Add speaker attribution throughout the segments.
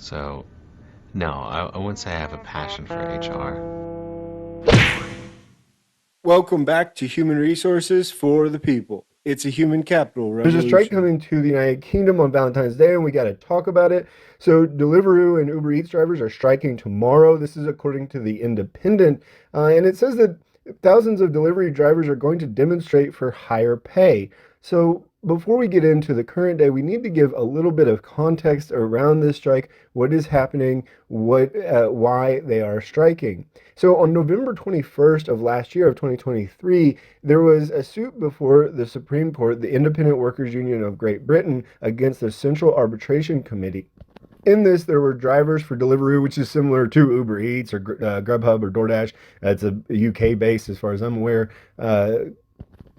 Speaker 1: So, no, I wouldn't say I have a passion for HR.
Speaker 2: Welcome back to Human Resources for the People. It's a human capital
Speaker 3: There's a strike
Speaker 2: revolution.
Speaker 3: coming to the United Kingdom on Valentine's Day, and we got to talk about it. So, Deliveroo and Uber Eats drivers are striking tomorrow. This is according to The Independent. And it says that thousands of delivery drivers are going to demonstrate for higher pay. So, before we get into the current day, we need to give a little bit of context around this strike, what is happening, why they are striking. So, on November 21st of last year of 2023, there was a suit before the Supreme Court, the Independent Workers Union of Great Britain, against the Central Arbitration Committee. In this, there were drivers for Deliveroo, which is similar to Uber Eats or Grubhub or DoorDash. It's a UK based, as far as I'm aware,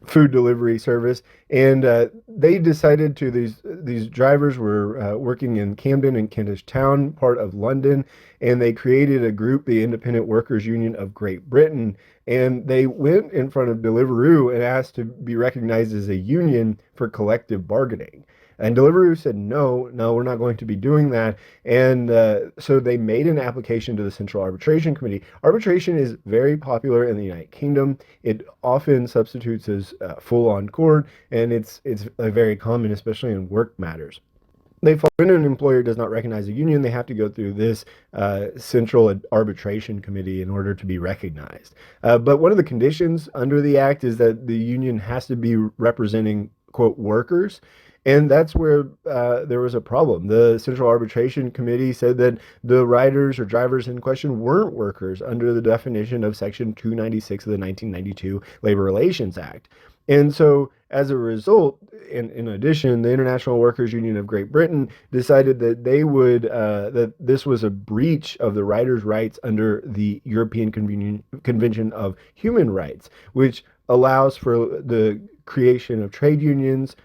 Speaker 3: food delivery service, and they decided to these drivers were working in Camden and Kentish Town, part of London, and they created a group, the Independent Workers Union of Great Britain, and they went in front of Deliveroo and asked to be recognized as a union for collective bargaining. And Deliveroo said, no, we're not going to be doing that. And so they made an application to the Central Arbitration Committee. Arbitration is very popular in the United Kingdom. It often substitutes as full-on court, and it's very common, especially in work matters. When an employer does not recognize a union, they have to go through this central arbitration committee in order to be recognized. But one of the conditions under the act is that the union has to be representing, quote, workers. And that's where there was a problem. The Central Arbitration Committee said that the riders or drivers in question weren't workers under the definition of Section 296 of the 1992 Labor Relations Act. And so, as a result, in addition, the International Workers Union of Great Britain decided that that this was a breach of the riders' rights under the European Convention of Human Rights, which allows for the creation of trade unions.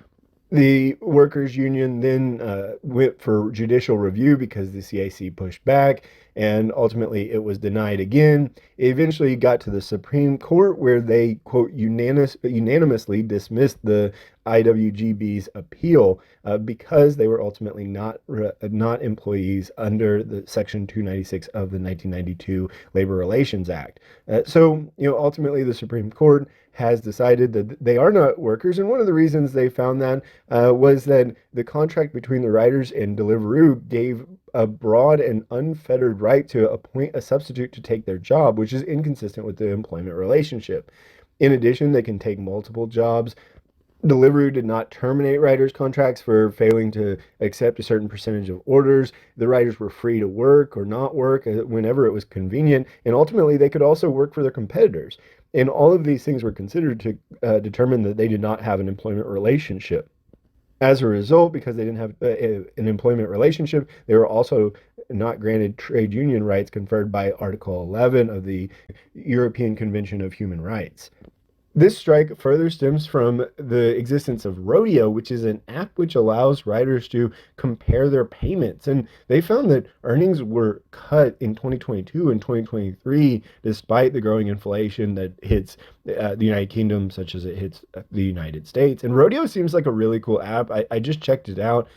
Speaker 3: The workers' union then went for judicial review because the CAC pushed back, and ultimately it was denied again. It eventually got to the Supreme Court, where they, quote, unanimously dismissed the IWGB's appeal because they were ultimately not employees under the Section 296 of the 1992 Labor Relations Act. Ultimately the Supreme Court has decided that they are not workers. And one of the reasons they found that was that the contract between the riders and Deliveroo gave a broad and unfettered right to appoint a substitute to take their job, which is inconsistent with the employment relationship. In addition, they can take multiple jobs. Deliveroo did not terminate riders' contracts for failing to accept a certain percentage of orders. The riders were free to work or not work whenever it was convenient, and ultimately they could also work for their competitors. And all of these things were considered to determine that they did not have an employment relationship. As a result, because they didn't have an employment relationship, they were also not granted trade union rights conferred by Article 11 of the European Convention of Human Rights. This strike further stems from the existence of Rodeo, which is an app which allows riders to compare their payments. And they found that earnings were cut in 2022 and 2023, despite the growing inflation that hits the United Kingdom, such as it hits the United States. And Rodeo seems like a really cool app. I just checked it out.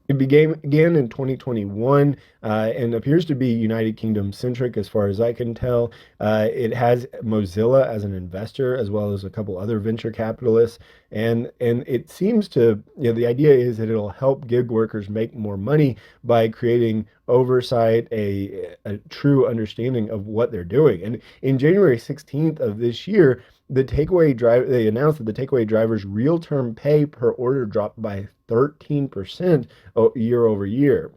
Speaker 3: It began in 2021 and appears to be United Kingdom centric as far as I can tell. It has Mozilla as an investor as well as a couple other venture capitalists. And it seems to, the idea is that it'll help gig workers make more money by creating oversight, a true understanding of what they're doing. And in January 16th of this year, they announced that the takeaway driver's real term pay per order dropped by 13% year over year.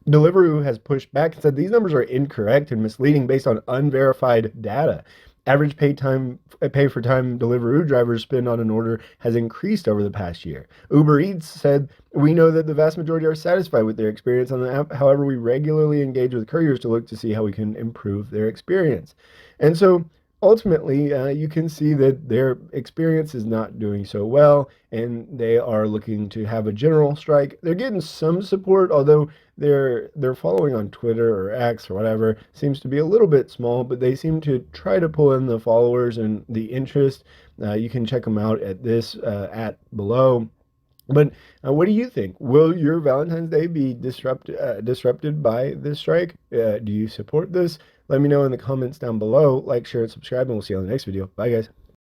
Speaker 3: Deliveroo has pushed back and said these numbers are incorrect and misleading based on unverified data. Average pay for time Deliveroo drivers spend on an order has increased over the past year. Uber Eats said, "We know that the vast majority are satisfied with their experience on the app. However, we regularly engage with couriers to look to see how we can improve their experience." And so ultimately, you can see that their experience is not doing so well, and they are looking to have a general strike. They're getting some support, although their following on Twitter or X or whatever seems to be a little bit small, but they seem to try to pull in the followers and the interest. You can check them out at this at below. But what do you think? Will your Valentine's Day be disrupted by this strike? Do you support this? Let me know in the comments down below. Like, share, and subscribe, and we'll see you on the next video. Bye, guys.